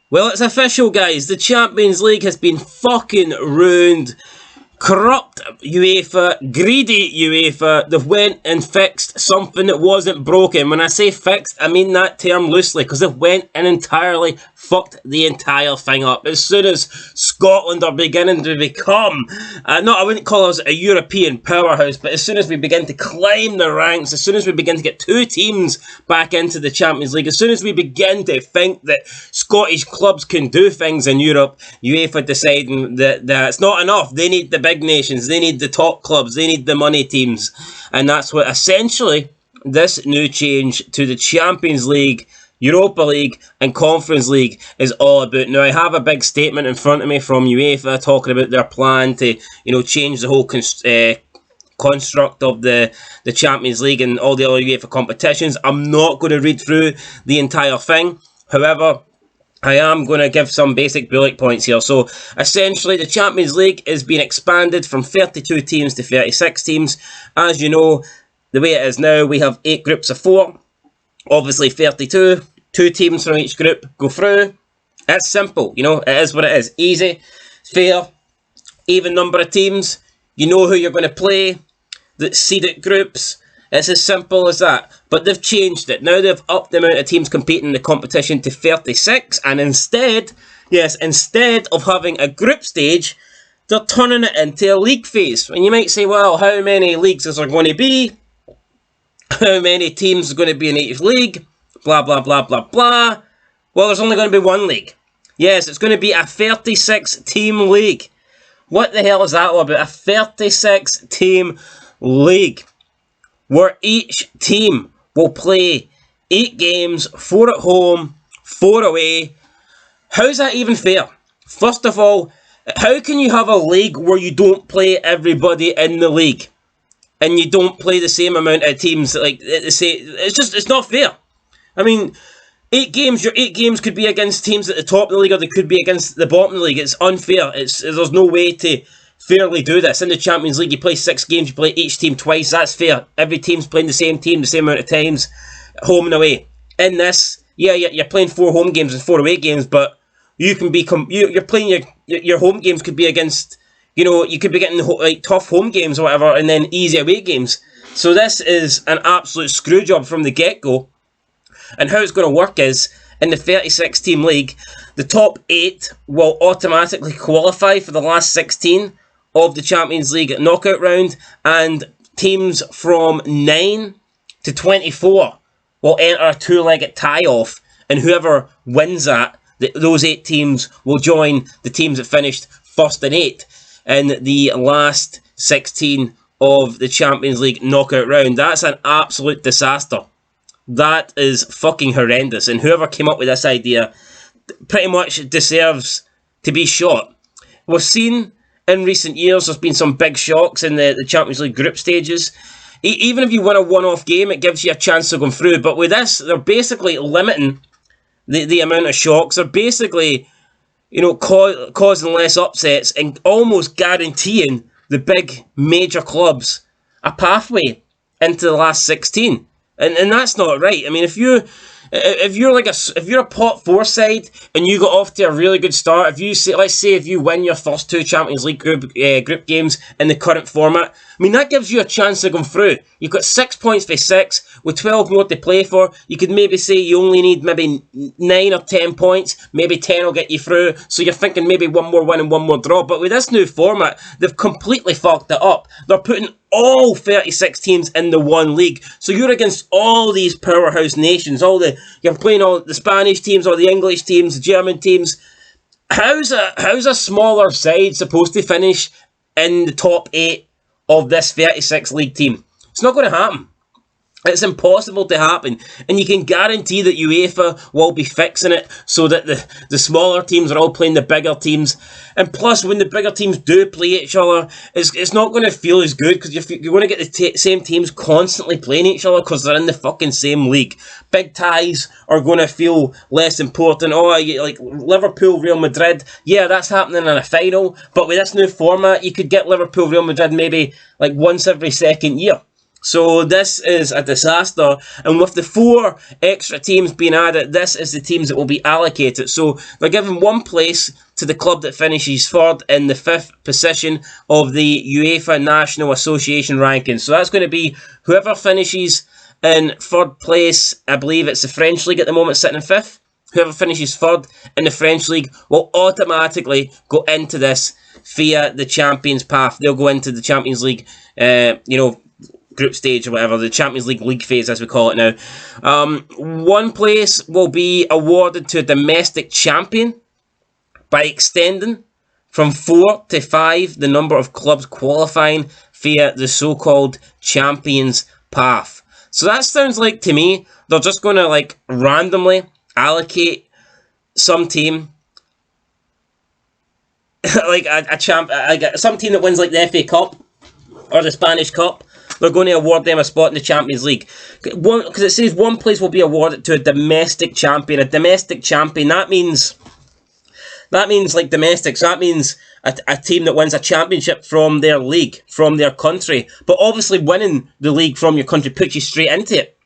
Well, it's official, guys. The Champions League has been fucking ruined. Corrupt Uefa, greedy Uefa, they've went and fixed something that wasn't broken. When I say fixed, I mean that term loosely, because they've went and entirely fucked the entire thing up. As soon as Scotland are beginning to become, I wouldn't call us a European powerhouse, but as soon as we begin to climb the ranks, as soon as we begin to get two teams back into the Champions League, as soon as we begin to think that Scottish clubs can do things in Europe, UEFA deciding that it's not enough. They need the big nations, they need the top clubs, they need the money teams, and that's what essentially this new change to the Champions League, Europa League and Conference League is all about. Now, I have a big statement in front of me from UEFA talking about their plan to, change the whole construct of the Champions League and all the other UEFA competitions. I'm not going to read through the entire thing. However, I am going to give some basic bullet points here. So, essentially, the Champions League is being expanded from 32 teams to 36 teams. As you know, the way it is now, we have 8 groups of 4. Obviously, 32. 2 teams from each group go through. It's simple, it is what it is. Easy, fair, even number of teams. You know who you're going to play. The seeded groups. It's as simple as that. But they've changed it. Now they've upped the amount of teams competing in the competition to 36. And instead of having a group stage, they're turning it into a league phase. And you might say, well, how many leagues is there going to be? How many teams are going to be in each league? Blah, blah, blah, blah, blah. Well, there's only going to be one league. Yes, it's going to be a 36-team league. What the hell is that all about? A 36-team league, where each team will play 8 games, 4 at home, 4 away. How's that even fair? First of all, how can you have a league where you don't play everybody in the league? And you don't play the same amount of teams, it's not fair. I mean, 8 games, your 8 games could be against teams at the top of the league, or they could be against the bottom of the league. It's unfair. There's no way to fairly do this. In the Champions League, you play 6 games, you play each team twice. That's fair. Every team's playing the same team the same amount of times, home and away. In this, you're playing 4 home games and 4 away games, but you can be you're playing your home games could be against, you could be getting tough home games or whatever, and then easy away games. So this is an absolute screw job from the get-go. And how it's going to work is, in the 36-team league, the top 8 will automatically qualify for the last 16 of the Champions League knockout round, and teams from 9 to 24 will enter a 2-legged tie-off, and whoever wins that, those 8 teams will join the teams that finished first and 8 in the last 16 of the Champions League knockout round. That's an absolute disaster. That is fucking horrendous, and whoever came up with this idea pretty much deserves to be shot. We've seen in recent years there's been some big shocks in the Champions League group stages. Even if you win a one-off game, it gives you a chance of going through, but with this, they're basically limiting the amount of shocks. They're basically, causing less upsets and almost guaranteeing the big major clubs a pathway into the last 16. And that's not right. I mean, if you're a pot 4 side and you got off to a really good start, let's say if you win your first 2 Champions League group games in the current format, I mean, that gives you a chance of going through. You've got 6 points for 6 with 12 more to play for. You could maybe say you only need maybe 9 or 10 points. Maybe 10 will get you through. So you're thinking maybe 1 more win and 1 more draw. But with this new format, they've completely fucked it up. They're putting all 36 teams in the one league. So you're against all these powerhouse nations. You're playing all the Spanish teams, all the English teams, the German teams. How's a smaller side supposed to finish in the top 8 of this 36 league team? It's not going to happen. It's impossible to happen, and you can guarantee that UEFA will be fixing it so that the smaller teams are all playing the bigger teams. And plus, when the bigger teams do play each other, it's not going to feel as good, because you're going to get the same teams constantly playing each other because they're in the fucking same league. Big ties are going to feel less important. Like Liverpool, Real Madrid, yeah, that's happening in a final, but with this new format, you could get Liverpool, Real Madrid maybe like once every second year. So this is a disaster, and with the 4 extra teams being added, this is the teams that will be allocated. So they're giving 1 place to the club that finishes 3rd in the 5th position of the UEFA National Association rankings. So that's going to be whoever finishes in 3rd place. I believe it's the French League at the moment, sitting in 5th. Whoever finishes 3rd in the French League will automatically go into this via the Champions path. They'll go into the Champions League, group stage or whatever, the Champions League phase as we call it now. 1 place will be awarded to a domestic champion by extending from 4 to 5 the number of clubs qualifying via the so-called Champions path. So that sounds like, to me, they're just going to randomly allocate some team some team that wins the FA Cup or the Spanish Cup. They're going to award them a spot in the Champions League. Because it says 1 place will be awarded to a domestic champion. A domestic champion, that means domestic. So that means a team that wins a championship from their league, from their country. But obviously winning the league from your country puts you straight into it.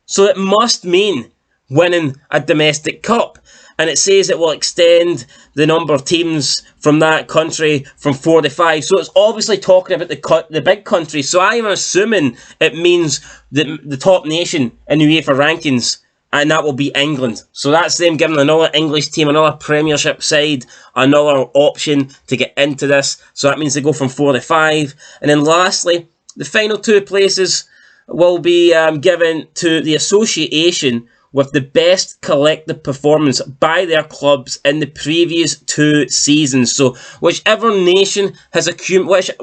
So it must mean winning a domestic cup. And it says it will extend the number of teams from that country from 4 to 5. So it's obviously talking about the big countries. So I am assuming it means the top nation in UEFA rankings, and that will be England. So that's them giving another English team, another Premiership side, another option to get into this. So that means they go from 4 to 5. And then lastly, the final 2 places will be given to the association with the best collective performance by their clubs in the previous 2 seasons. So whichever 2 nations have accumulated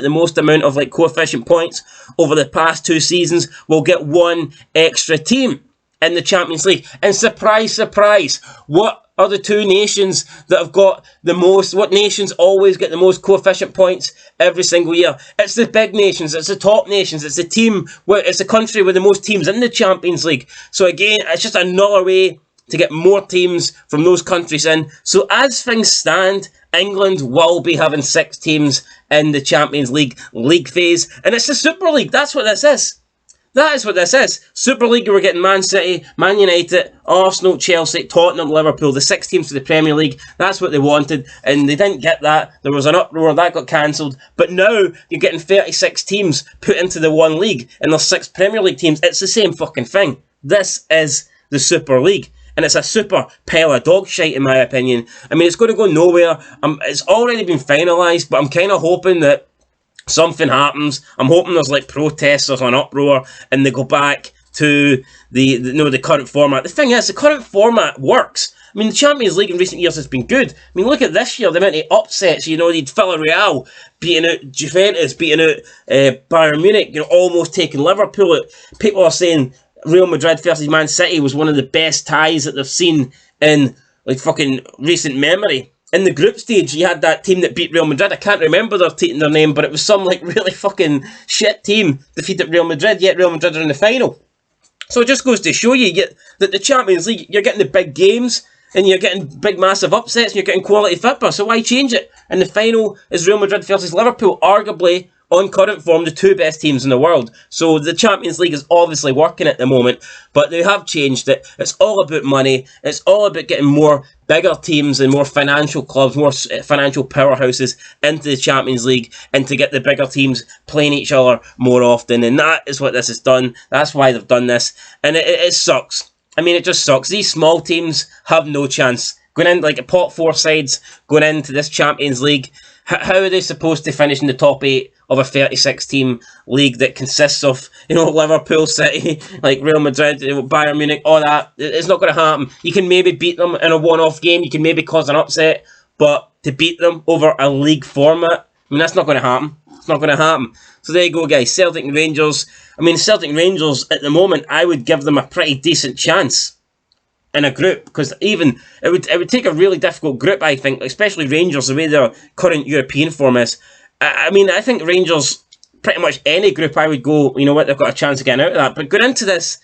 the most amount of coefficient points over the past 2 seasons will get 1 extra team in the Champions League. And surprise, surprise, what are the 2 nations that have got the most? What nations always get the most coefficient points every single year? It's the big nations, it's the top nations, it's the country with the most teams in the Champions League. So again, it's just another way to get more teams from those countries in. So as things stand, England will be having 6 teams in the Champions League phase, and it's the Super League. That's what this is. That is what this is. Super League, we're getting Man City, Man United, Arsenal, Chelsea, Tottenham, Liverpool, the 6 teams to the Premier League. That's what they wanted, and they didn't get that. There was an uproar, that got cancelled. But now, you're getting 36 teams put into the 1 league, and there's 6 Premier League teams. It's the same fucking thing. This is the Super League. And it's a super pile of dog shite, in my opinion. I mean, it's going to go nowhere. It's already been finalised, but I'm kind of hoping that something happens. I'm hoping there's protests or an uproar, and they go back to the current format. The thing is, the current format works. I mean, the Champions League in recent years has been good. I mean, look at this year, the amount of upsets. You'd Villarreal beating out Juventus, beating out Bayern Munich, almost taking Liverpool. People are saying Real Madrid versus Man City was one of the best ties that they've seen in fucking recent memory. In the group stage, you had that team that beat Real Madrid. I can't remember their name, but it was some really fucking shit team defeated Real Madrid, yet Real Madrid are in the final. So it just goes to show you that the Champions League, you're getting the big games, and you're getting big massive upsets, and you're getting quality football, so why change it? And the final is Real Madrid versus Liverpool, arguably, on current form, the 2 best teams in the world. So the Champions League is obviously working at the moment, but they have changed it. It's all about money. It's all about getting more bigger teams and more financial clubs, more financial powerhouses into the Champions League, and to get the bigger teams playing each other more often. And that is what this has done. That's why they've done this. And it sucks. I mean, it just sucks. These small teams have no chance. Going in, a pot 4 sides, going into this Champions League, how are they supposed to finish in the top 8 of a 36-team league that consists of, Liverpool, City, Real Madrid, Bayern Munich, all that? It's not going to happen. You can maybe beat them in a one-off game. You can maybe cause an upset. But to beat them over a league format, I mean, that's not going to happen. It's not going to happen. So there you go, guys. Celtic and Rangers. I mean, Celtic and Rangers, at the moment, I would give them a pretty decent chance in a group, because even it would take a really difficult group, I think, especially Rangers, the way their current European form is. I mean, I think Rangers, pretty much any group I would go, they've got a chance of getting out of that. But going into this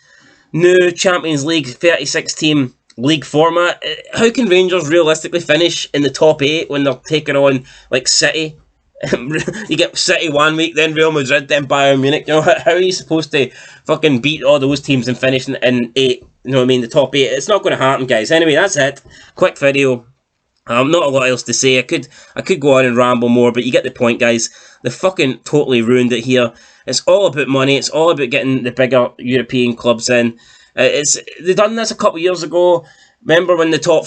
new Champions League 36-team league format, how can Rangers realistically finish in the top 8 when they're taking on City You get City 1 week, then Real Madrid, then Bayern Munich. You know, how are you supposed to fucking beat all those teams and finish in 8, you know what I mean, the top 8? It's not going to happen, guys. Anyway, that's it. Quick video. Not a lot else to say. I could go on and ramble more, but you get the point, guys. They fucking totally ruined it here. It's all about money. It's all about getting the bigger European clubs in. They done this a couple of years ago. Remember when the top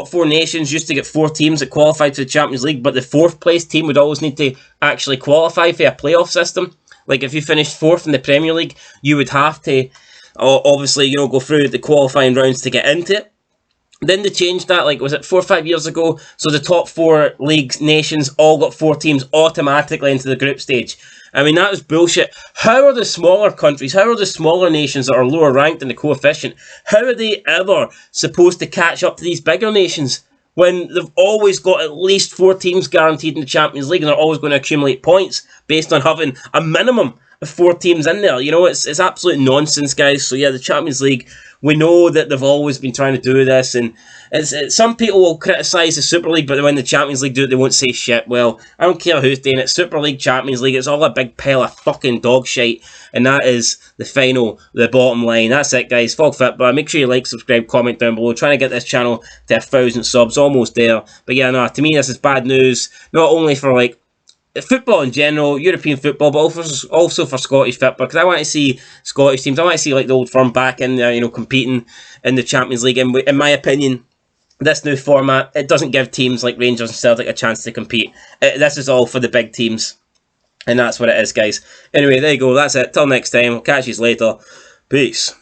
four nations used to get 4 teams that qualified for the Champions League, but the 4th place team would always need to actually qualify for a playoff system. Like if you finished 4th in the Premier League, you would have to obviously, you know, go through the qualifying rounds to get into it. Then they changed that, like, was it 4 or 5 years ago? So the top 4 leagues, nations, all got 4 teams automatically into the group stage. I mean, that was bullshit. How are the smaller countries, how are the smaller nations that are lower ranked in the coefficient, how are they ever supposed to catch up to these bigger nations when they've always got at least 4 teams guaranteed in the Champions League and they're always going to accumulate points based on having a minimum of 4 teams in there? You know, it's absolute nonsense, guys. So yeah, the Champions League, we know that they've always been trying to do this, and some people will criticise the Super League, but when the Champions League do it, they won't say shit. Well, I don't care who's doing it. Super League, Champions League, it's all a big pile of fucking dog shit, and that is the bottom line. That's it, guys. Fog Football. Make sure you like, subscribe, comment down below. Trying to get this channel to 1,000 subs, almost there. But yeah, no, to me, this is bad news, not only for, like, football in general, European football, but also for Scottish football, because I want to see Scottish teams, I want to see like the old firm back in there, you know, competing in the Champions League. And in my opinion, this new format, it doesn't give teams like Rangers and Celtic a chance to compete. This is all for the big teams, and that's what it is, guys. Anyway, there you go, that's it. Till next time, we'll catch you later. Peace.